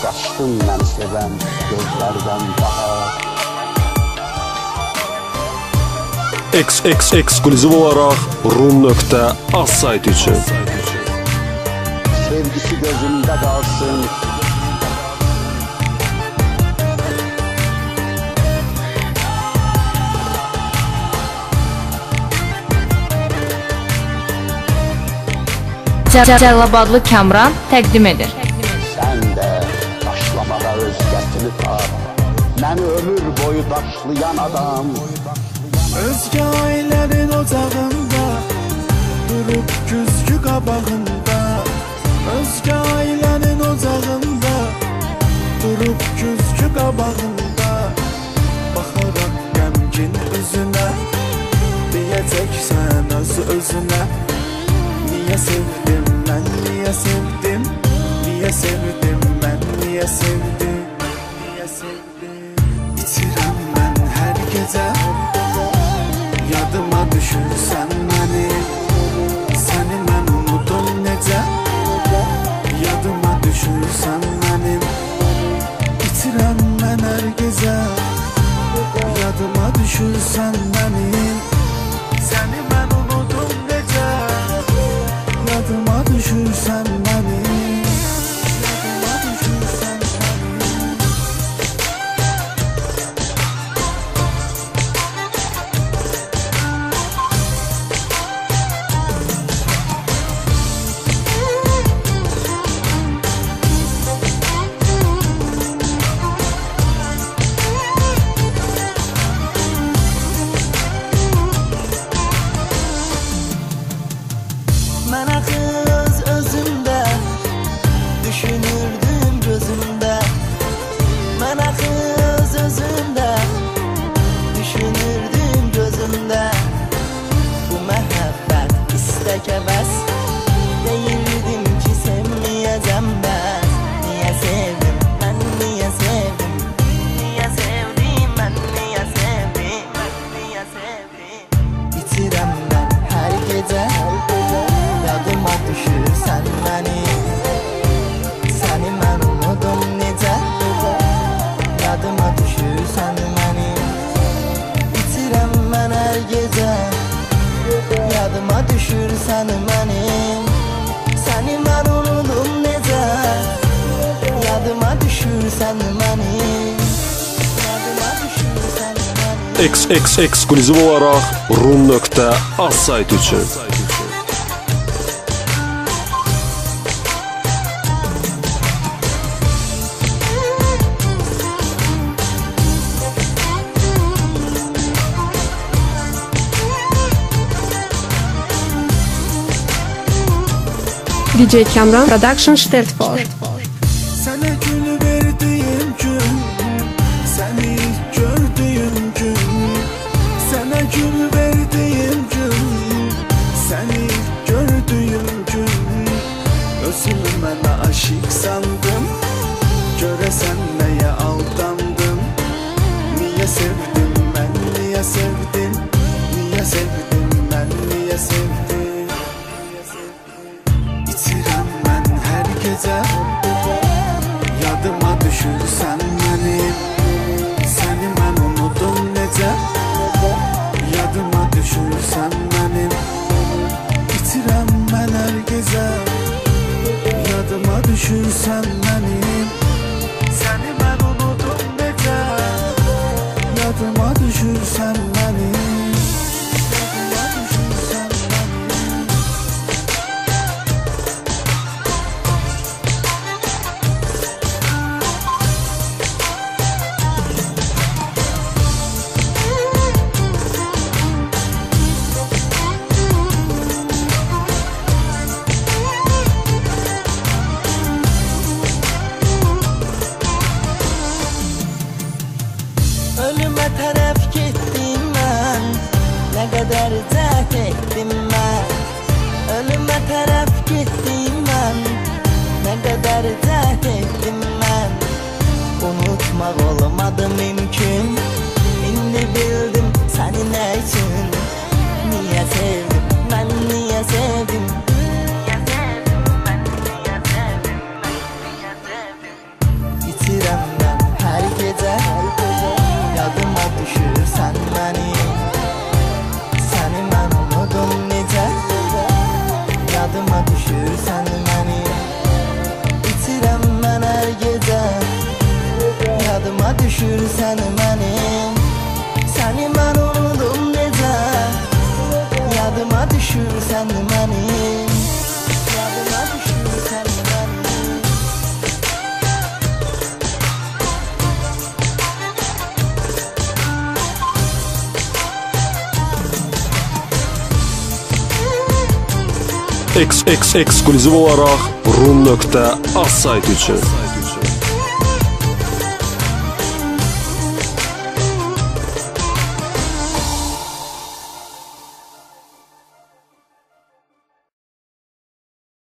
Qaçdım mən sevən gözlərdən daha. Ekskluziv olaraq Rum.az saytı üçün. Sevgisi gözümdə qalsın. Cəlilabadlı Kamran təqdim edir. Sən də daşlamağa özgəsini tap. Məni ömür boyu daşlayan adam. Özgə ailərin ocağında durub güzgü qabağında. Özgə ailərin ocağında durub güzgü qabağında. Baxaraq qəmgin üzünə deyəcəksən öz özünə. Niyə sevdim mən, niyə sevdim? Niyə sevdim mən, niyə sevdim? Niyə sevdim? İtirəm mən hər gecə, yadıma düşürsən məni. Səni mən unudum necə, yadıma düşürsən mənim. İtirəm mən hər gecə, yadıma düşürsən mənim. Səni mən unudum necə, yadıma düşürsən mənim. Yadıma düşürsən mənim. Mən axız özümdə düşünürdüm gözümdə. Mən axız özümdə düşünürdüm gözümdə. Bu məhəbbət istək əvəz, deyirdim ki sevməyəcəm bəs. Niyə sevdim mən, niyə sevdim? Niyə sevdim mən, niyə sevdim? Niyə sevdim? İtirəm mən hər gecə, yadıma düşürsən mənim. Səni mən unudum necə, yadıma düşürsən mənim. İtirəm mən hər gecə, yadıma düşürsən mənim. Səni mən unudum necə, yadıma düşürsən mənim. Yadıma düşürsən mənim. Ekskluziv olaraq Rum.az saytı üçün. DJ Kamran Production stellt vor. Sənə gül verdiyim gün, səni ilk gördüyüm gün. Sənə gül verdiyim gün, səni ilk gördüyüm gün. Özümü mənə aşiq sandım, görəsən nəyə aldandım. Niyə sevdim mən, niyə sevdim? Niyə sevdim mən, niyə sevdim? İtirəm mən hər gecə, yadıma düşürsən mənim. Səni mən unudum necə, yadıma düşürsən mənim. İtirəm mən hər gecə, yadıma düşürsən mənim. Səni mən unudum necə, yadıma düşürsən mənim. Yadıma düşürsən mənim. Ölümə tərəf getdim mən, nə qədər cəhd etdim mən. Ölümə tərəf getdim mən, nə qədər cəhd etdim mən. Unutmaq olmadı mümkün, indi bildim səni nə üçün. Niyə sevdim mən, niyə sevdim? Niyə sevdim mən, niyə sevdim? Niyə sevdim? Yadıma düşürsen benim, seni ben unudum necə. Yadıma düşürsen benim, yadıma düşürsen benim. Eksklüziv olaraq Rum.az saytı üçün.